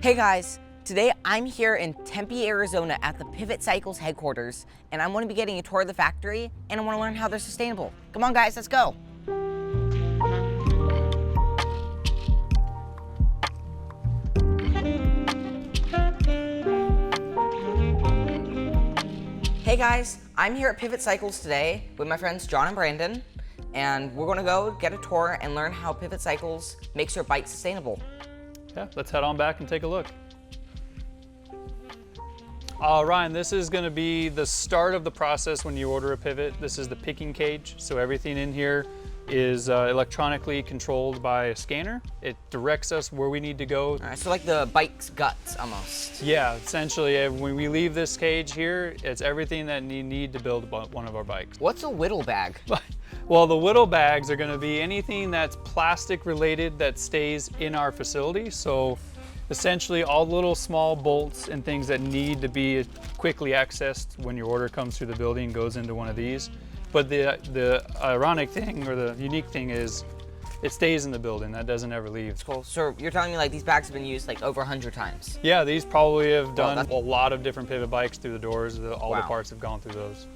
Hey guys, today I'm here in Tempe, Arizona at the Pivot Cycles headquarters, and I'm going to be getting a tour of the factory, and I want to learn how they're sustainable. Come on guys, let's go. Hey guys, I'm here at Pivot Cycles today with my friends John and Brandon, and we're going to go get a tour and learn how Pivot Cycles makes your bike sustainable. Yeah, let's head on back and take a look. Ryan, this is going to be the start of the process when you order a Pivot. This is the picking cage, so everything in here is electronically controlled by a scanner. It directs us where we need to go. All right, so like the bike's guts almost. Yeah, essentially when we leave this cage here, it's everything that you need to build one of our bikes. What's a whittle bag? Well, the whittle bags are going to be anything that's plastic related that stays in our facility. So essentially all the little small bolts and things that need to be quickly accessed when your order comes through the building goes into one of these. But the ironic thing or the unique thing is it stays in the building. That doesn't ever leave. That's cool. So you're telling me like these bags have been used like over 100 times? Yeah, these probably have done a lot of different Pivot bikes through the doors. All the parts have gone through those.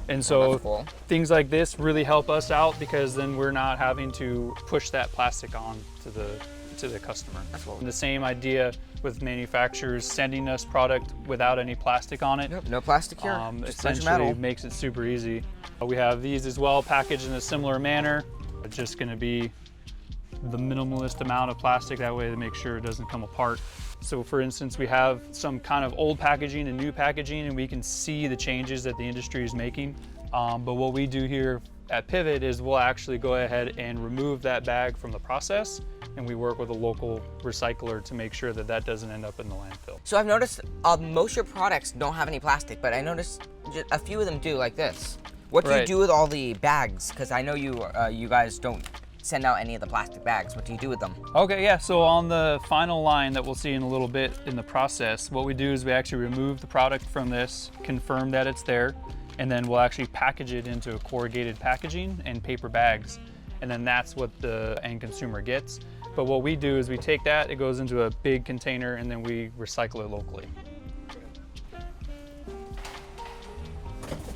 And so things like this really help us out because then we're not having to push that plastic on to the customer. That's cool. And the same idea with manufacturers sending us product without any plastic on it. Nope, no plastic here. Essentially makes it super easy. We have these as well packaged in a similar manner. It's just going to be the minimalist amount of plastic, that way to make sure it doesn't come apart. So for instance, we have some kind of old packaging and new packaging, and we can see the changes that the industry is making. But what we do here at Pivot is we'll actually go ahead and remove that bag from the process, and we work with a local recycler to make sure that that doesn't end up in the landfill. So I've noticed most of your products don't have any plastic, but I noticed a few of them do, like this. What do you do with all the bags? Because I know you guys don't send out any of the plastic bags. What do you do with them? Okay, yeah, so on the final line that we'll see in a little bit in the process, what we do is we actually remove the product from this, confirm that it's there, and then we'll actually package it into a corrugated packaging and paper bags. And then that's what the end consumer gets. But what we do is we take that, it goes into a big container, and then we recycle it locally.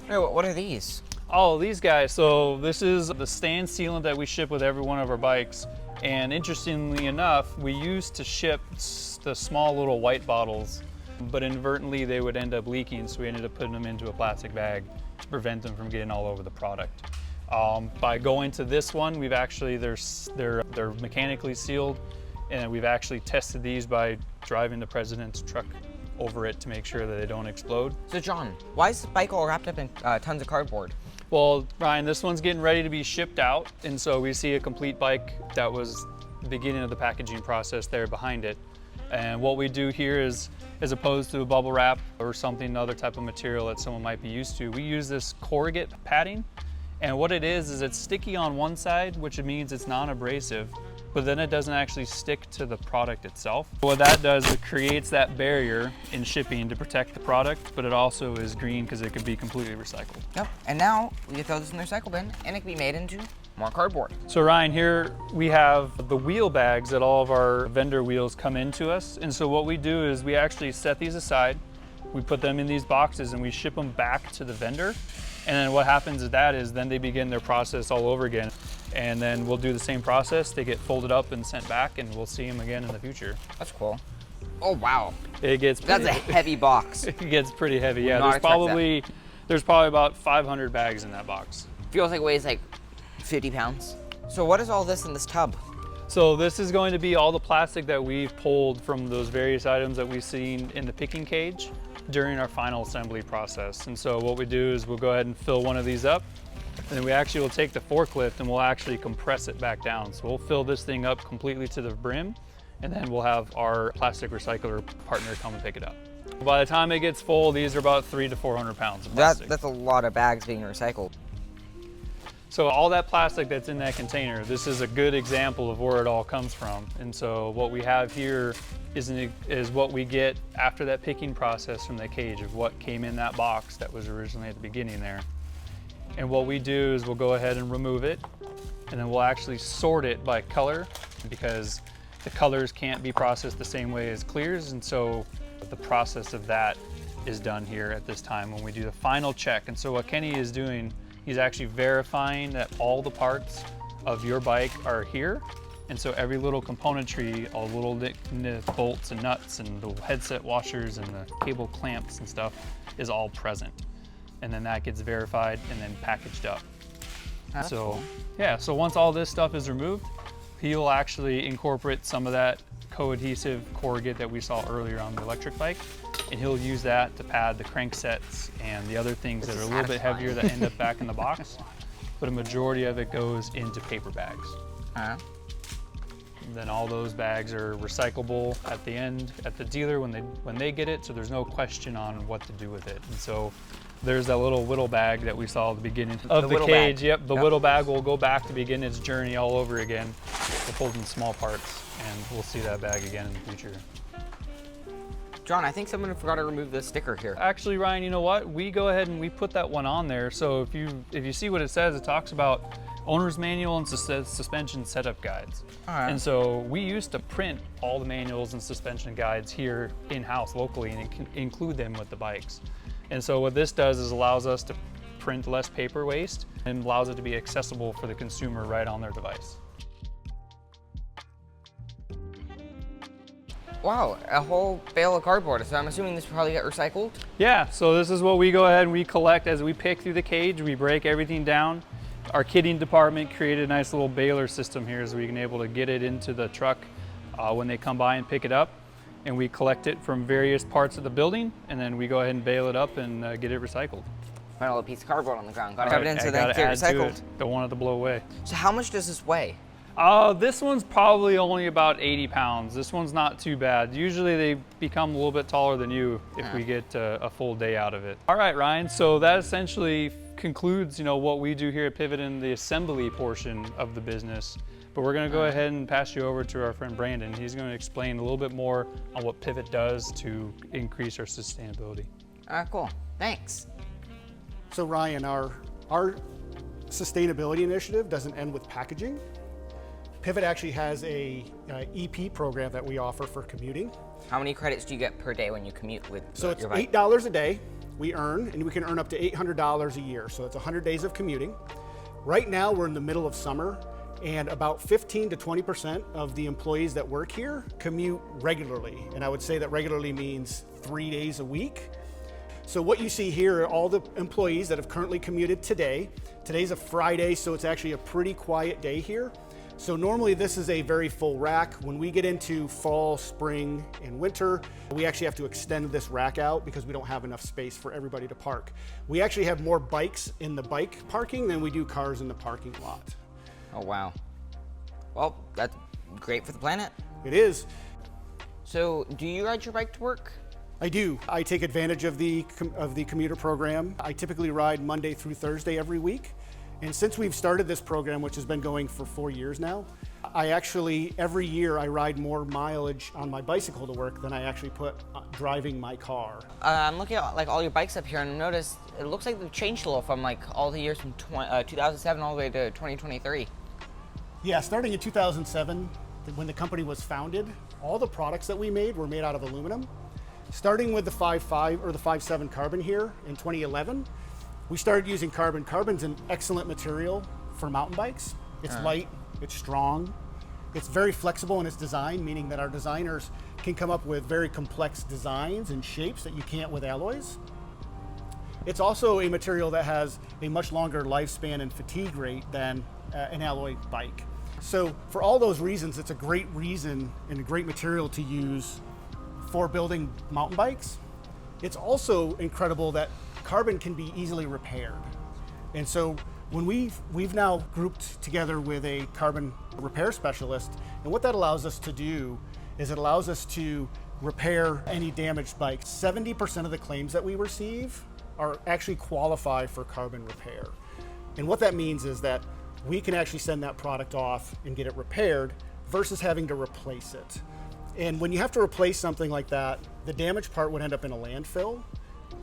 Hey, what are these? Oh, these guys. So this is the stand sealant that we ship with every one of our bikes. And interestingly enough, we used to ship the small little white bottles, but inadvertently they would end up leaking. So we ended up putting them into a plastic bag to prevent them from getting all over the product. By going to this one, we've actually, they're mechanically sealed, and we've actually tested these by driving the president's truck over it to make sure that they don't explode. So John, why is the bike all wrapped up in tons of cardboard? Well, Ryan, this one's getting ready to be shipped out, and so we see a complete bike that was the beginning of the packaging process there behind it. And what we do here is, as opposed to a bubble wrap or something, other type of material that someone might be used to, we use this corrugate padding. And what it is it's sticky on one side, which means it's non-abrasive, but then it doesn't actually stick to the product itself. What that does, it creates that barrier in shipping to protect the product, but it also is green because it could be completely recycled. Yep, and now we can throw this in the recycle bin and it can be made into more cardboard. So Ryan, here we have the wheel bags that all of our vendor wheels come into us. And so what we do is we actually set these aside, we put them in these boxes and we ship them back to the vendor. And then what happens is then they begin their process all over again. And then we'll do the same process. They get folded up and sent back, and we'll see them again in the future. That's cool. Oh, wow. That's a heavy box. It gets pretty heavy, yeah. There's probably about 500 bags in that box. Feels like it weighs like 50 pounds. So what is all this in this tub? So this is going to be all the plastic that we've pulled from those various items that we've seen in the picking cage during our final assembly process. And so what we do is we'll go ahead and fill one of these up, and then we actually will take the forklift and we'll actually compress it back down. So we'll fill this thing up completely to the brim, and then we'll have our plastic recycler partner come and pick it up. By the time it gets full, these are about 300 to 400 pounds of plastic. That's a lot of bags being recycled. So all that plastic that's in that container, this is a good example of where it all comes from. And so what we have here is what we get after that picking process from the cage of what came in that box that was originally at the beginning there. And what we do is we'll go ahead and remove it, and then we'll actually sort it by color, because the colors can't be processed the same way as clears, and so the process of that is done here at this time when we do the final check. And so what Kenny is doing, he's actually verifying that all the parts of your bike are here. And so every little componentry, all the little bolts and nuts and the headset washers and the cable clamps and stuff is all present. And then that gets verified and then packaged up. That's cool. Yeah, so once all this stuff is removed, he'll actually incorporate some of that co-adhesive corrugate that we saw earlier on the electric bike, and he'll use that to pad the cranksets and the other things that are a little bit heavier that end up back in the box. But a majority of it goes into paper bags. And then all those bags are recyclable at the end at the dealer when they get it, so there's no question on what to do with it. And so there's that little whittle bag that we saw at the beginning of the cage. Yep, the whittle bag will go back to begin its journey all over again. We're holding small parts, and we'll see that bag again in the future. John, I think someone forgot to remove the sticker here. Actually, Ryan, you know what? We go ahead and we put that one on there. So if you see what it says, it talks about owner's manual and suspension setup guides. And so we used to print all the manuals and suspension guides here in-house locally and include them with the bikes. And so what this does is allows us to print less paper waste and allows it to be accessible for the consumer right on their device. Wow, a whole bale of cardboard. So I'm assuming this will probably get recycled? Yeah, so this is what we go ahead and we collect as we pick through the cage. We break everything down. Our kitting department created a nice little baler system here so we can able to get it into the truck when they come by and pick it up. And we collect it from various parts of the building, and then we go ahead and bale it up and get it recycled. Find a little piece of cardboard on the ground. Gotta have it in so then it gets recycled. Don't want it to blow away. So how much does this weigh? This one's probably only about 80 pounds. This one's not too bad. Usually they become a little bit taller than you if we get a full day out of it. All right, Ryan, so that essentially concludes, what we do here at Pivot in the assembly portion of the business. But we're gonna go ahead and pass you over to our friend Brandon. He's gonna explain a little bit more on what Pivot does to increase our sustainability. Cool, thanks. So Ryan, our sustainability initiative doesn't end with packaging. Pivot actually has a EP program that we offer for commuting. How many credits do you get per day when you commute with So it's your bike? $8 a day we earn, and we can earn up to $800 a year. So it's 100 days of commuting. Right now we're in the middle of summer, and about 15 to 20% of the employees that work here commute regularly. And I would say that regularly means 3 days a week. So what you see here are all the employees that have currently commuted today. Today's a Friday, so it's actually a pretty quiet day here. So normally this is a very full rack. When we get into fall, spring, and winter, we actually have to extend this rack out because we don't have enough space for everybody to park. We actually have more bikes in the bike parking than we do cars in the parking lot. Oh, wow. Well, that's great for the planet. It is. So do you ride your bike to work? I do. I take advantage of the commuter program. I typically ride Monday through Thursday every week. And since we've started this program, which has been going for 4 years now, I actually, every year I ride more mileage on my bicycle to work than I actually put driving my car. I'm looking at like all your bikes up here and notice it looks like they've changed a little from like all the years from 2007 all the way to 2023. Yeah, starting in 2007, when the company was founded, all the products that we made were made out of aluminum. Starting with the 5.5 or the 5.7 carbon here in 2011, we started using carbon. Carbon's an excellent material for mountain bikes. It's light, it's strong, it's very flexible in its design, meaning that our designers can come up with very complex designs and shapes that you can't with alloys. It's also a material that has a much longer lifespan and fatigue rate than an alloy bike. So for all those reasons, it's a great reason and a great material to use for building mountain bikes. It's also incredible that carbon can be easily repaired. And so when we've now grouped together with a carbon repair specialist, and what that allows us to do is it allows us to repair any damaged bike. 70% of the claims that we receive are actually qualify for carbon repair. And what that means is that we can actually send that product off and get it repaired versus having to replace it. And when you have to replace something like that, the damaged part would end up in a landfill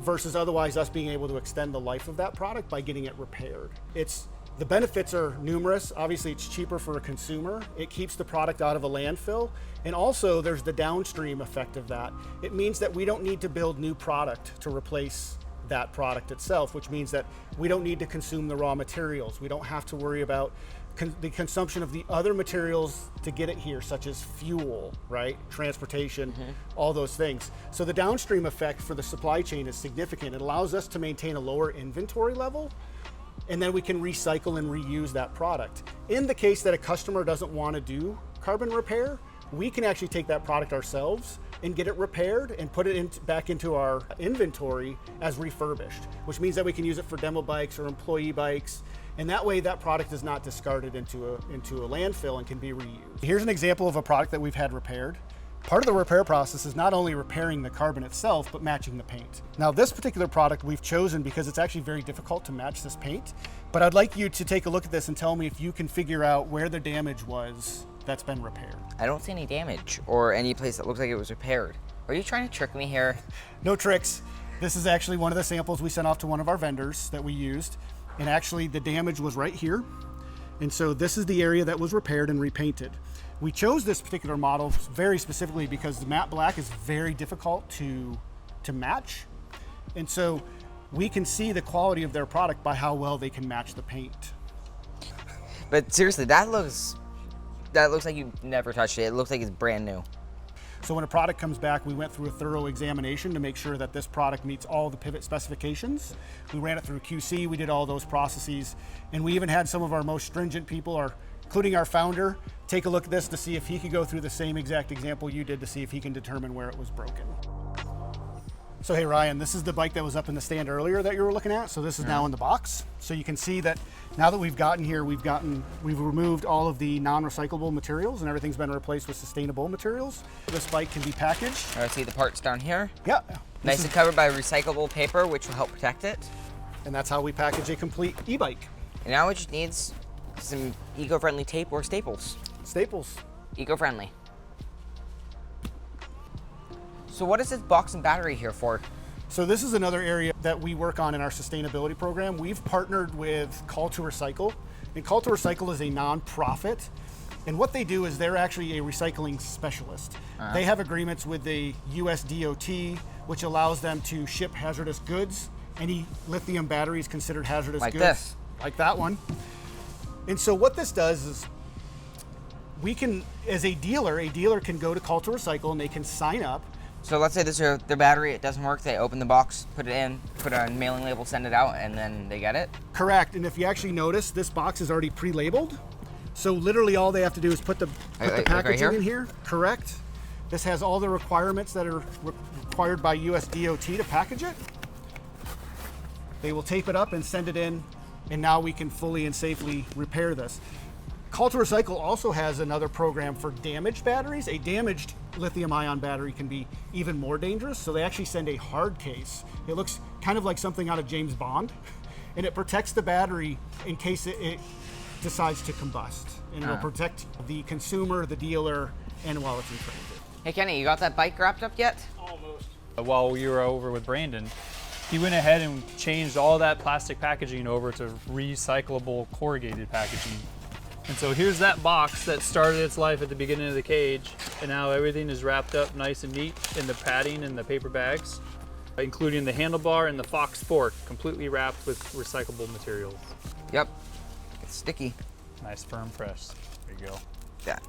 versus otherwise us being able to extend the life of that product by getting it repaired. It's The benefits are numerous. Obviously, it's cheaper for a consumer. It keeps the product out of a landfill. And also, there's the downstream effect of that. It means that we don't need to build new product to replace that product itself, which means that we don't need to consume the raw materials. We don't have to worry about the consumption of the other materials to get it here, such as fuel, right? Transportation, all those things. So the downstream effect for the supply chain is significant. It allows us to maintain a lower inventory level, and then we can recycle and reuse that product. In the case that a customer doesn't want to do carbon repair, we can actually take that product ourselves and get it repaired and put it back into our inventory as refurbished, which means that we can use it for demo bikes or employee bikes. And that way that product is not discarded into a landfill and can be reused. Here's an example of a product that we've had repaired. Part of the repair process is not only repairing the carbon itself, but matching the paint. Now, this particular product we've chosen because it's actually very difficult to match this paint, but I'd like you to take a look at this and tell me if you can figure out where the damage was that's been repaired. I don't see any damage or any place that looks like it was repaired. Are you trying to trick me here? No tricks. This is actually one of the samples we sent off to one of our vendors that we used. And actually the damage was right here. And so this is the area that was repaired and repainted. We chose this particular model very specifically because the matte black is very difficult to match. And so we can see the quality of their product by how well they can match the paint. But seriously, that looks like you never touched it. It looks like it's brand new. So when a product comes back, we went through a thorough examination to make sure that this product meets all the pivot specifications. We ran it through QC, we did all those processes, and we even had some of our most stringent people, including our founder, take a look at this to see if he could go through the same exact example you did to see if he can determine where it was broken. So hey Ryan, this is the bike that was up in the stand earlier that you were looking at. So this is now in the box. So you can see that now that we've gotten here, we've removed all of the non-recyclable materials and everything's been replaced with sustainable materials. This bike can be packaged. I see the parts down here. Yeah. Nicely covered by recyclable paper, which will help protect it. And that's how we package a complete e-bike. And now it just needs some eco-friendly tape or staples. Staples. Eco-friendly. So what is this box and battery here for? So this is another area that we work on in our sustainability program. We've partnered with Call to Recycle, and Call to Recycle is a nonprofit. And what they do is they're actually a recycling specialist. They have agreements with the US DOT, which allows them to ship hazardous goods. Any lithium battery is considered hazardous goods. Like this. Like that one. And so what this does is we can, as a dealer can go to Call to Recycle and they can sign up. So let's say this is their battery, it doesn't work, they open the box, put it in, put a mailing label, send it out, and then they get it? Correct, and if you actually notice, this box is already pre-labeled. So literally all they have to do is put the packaging right in here. Correct. This has all the requirements that are required by US DOT to package it. They will tape it up and send it in, and now we can fully and safely repair this. Call to Recycle also has another program for damaged batteries. A damaged lithium-ion battery can be even more dangerous, so they actually send a hard case. It looks kind of like something out of James Bond, and it protects the battery in case it decides to combust. And it will protect the consumer, the dealer, and while it's in transit. Hey Kenny, you got that bike wrapped up yet? Almost. While we were over with Brandon, he went ahead and changed all that plastic packaging over to recyclable corrugated packaging. And so here's that box that started its life at the beginning of the cage, and now everything is wrapped up nice and neat in the padding and the paper bags, including the handlebar and the Fox fork, completely wrapped with recyclable materials. Yep. It's sticky. Nice firm press. There you go. Yeah.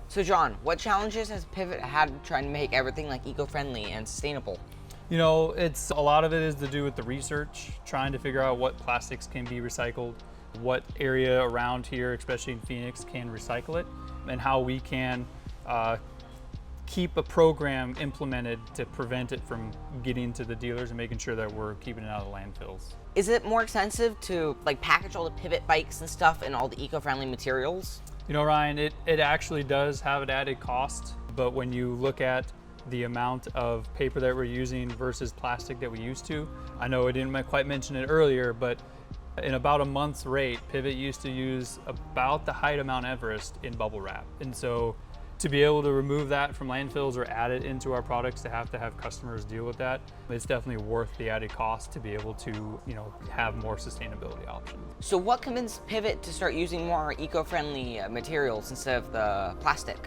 So John, what challenges has Pivot had trying to make everything like eco-friendly and sustainable? You know, a lot of it is to do with the research, trying to figure out what plastics can be recycled, what area around here, especially in Phoenix, can recycle it, and how we can keep a program implemented to prevent it from getting to the dealers and making sure that we're keeping it out of the landfills. Is it more expensive to like package all the Pivot bikes and stuff and all the eco-friendly materials? You know, Ryan, it actually does have an added cost, but when you look at the amount of paper that we're using versus plastic that we used to. I know I didn't quite mention it earlier, but in about a month's rate, Pivot used to use about the height of Mount Everest in bubble wrap. And so to be able to remove that from landfills or add it into our products, to have customers deal with that, it's definitely worth the added cost to be able to, have more sustainability options. So what convinced Pivot to start using more eco-friendly materials instead of the plastic?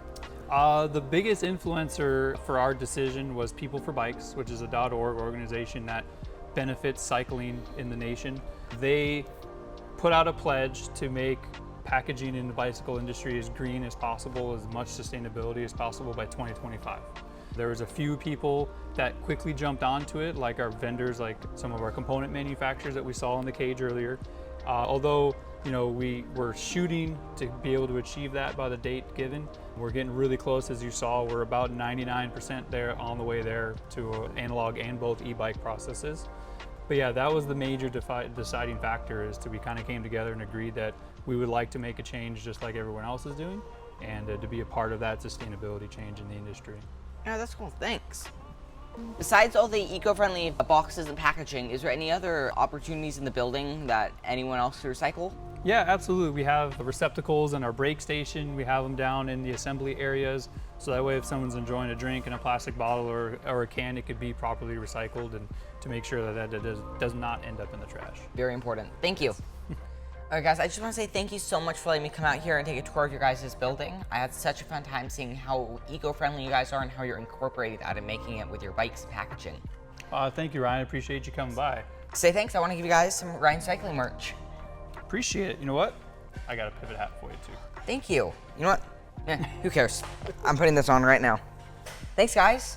The biggest influencer for our decision was People for Bikes, which is a .org organization that benefits cycling in the nation. They put out a pledge to make packaging in the bicycle industry as green as possible, as much sustainability as possible by 2025. There was a few people that quickly jumped onto it, like our vendors, like some of our component manufacturers that we saw in the cage earlier. Although we were shooting to be able to achieve that by the date given, we're getting really close. As you saw, we're about 99% there, on the way there to analog and both e-bike processes. But yeah, that was the major deciding factor, is we kind of came together and agreed that we would like to make a change just like everyone else is doing, and to be a part of that sustainability change in the industry. Yeah, that's cool, thanks. Besides all the eco-friendly boxes and packaging, is there any other opportunities in the building that anyone else could recycle? Yeah, absolutely. We have the receptacles in our break station. We have them down in the assembly areas, so that way if someone's enjoying a drink in a plastic bottle or a can, it could be properly recycled, and to make sure that does not end up in the trash. Very important. Thank you. All right, guys, I just want to say thank you so much for letting me come out here and take a tour of your guys' building. I had such a fun time seeing how eco-friendly you guys are and how you're incorporating that and making it with your bikes and packaging. Thank you, Ryan. I appreciate you coming by. To say thanks, I want to give you guys some Ryan Cycling merch. Appreciate it. You know what? I got a Pivot hat for you too. Thank you. You know what? Who cares? I'm putting this on right now. Thanks, guys.